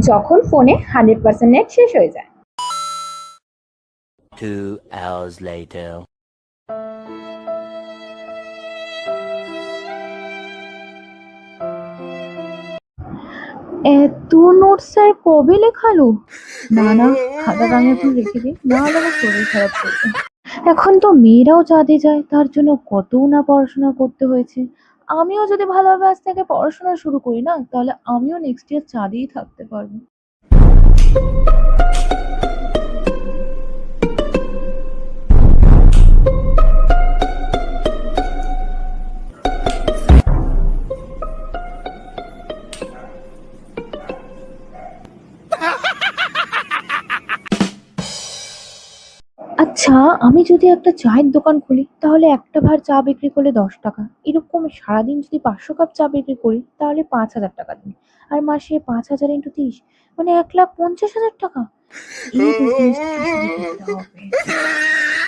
যখন ফোনে 100% নেট শেষ হয়ে যায়। 2 hours later. এত নোটস স্যার কবে লেখালো? না না, খাতাটা আমি এখন রেখে দিই, না হলে আমার শরীর খারাপ করবে। এখন তো মেয়েরাও চাঁদে যায়, তার জন্য কত না পড়াশোনা করতে হয়েছে। আমিও যদি ভালোভাবে আজ থেকে পড়াশোনা শুরু করি না, তাহলে আমিও নেক্সট ইয়ার চাঁদেই থাকতে পারবো। আচ্ছা, আমি যদি একটা চায়ের দোকান খুলি তাহলে একটা ভার চা বিক্রি করলে 10 টাকা, এরকম সারাদিন যদি 500 কাপ চা বিক্রি করি তাহলে 5,000 টাকা দিন। আর মাসে 5,000 × 30 মানে 1,50,000 টাকা। এই বিজনেসটা শুরু করতে হবে।